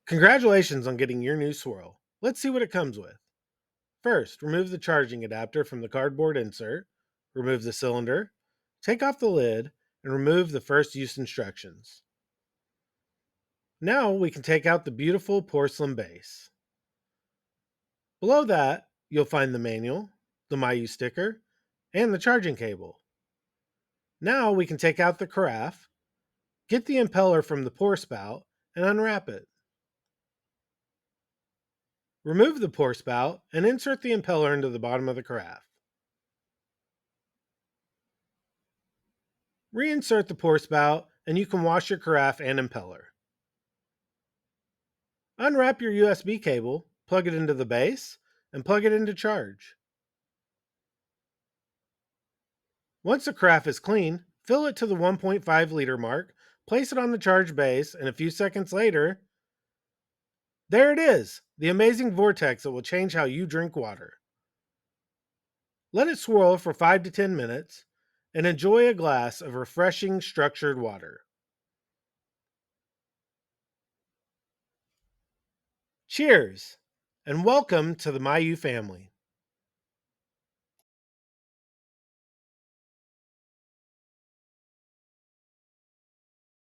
Congratulations on getting your new swirl. Let's see what it comes with. First, remove the charging adapter from the cardboard insert, remove the cylinder, take off the lid, and remove the first use instructions. Now we can take out the beautiful porcelain base. Below that, you'll find the manual, the MAYU sticker, and the charging cable. Now we can take out the carafe, get the impeller from the pour spout, and unwrap it. Remove the pour spout and insert the impeller into the bottom of the carafe. Reinsert the pour spout and you can wash your carafe and impeller. Unwrap your USB cable, plug it into the base, and plug it into charge. Once the carafe is clean, fill it to the 1.5 liter mark, place it on the charged base, and a few seconds later, there it is, the amazing vortex that will change how you drink water. Let it swirl for 5 to 10 minutes and enjoy a glass of refreshing structured water. Cheers, and welcome to the MAYU family.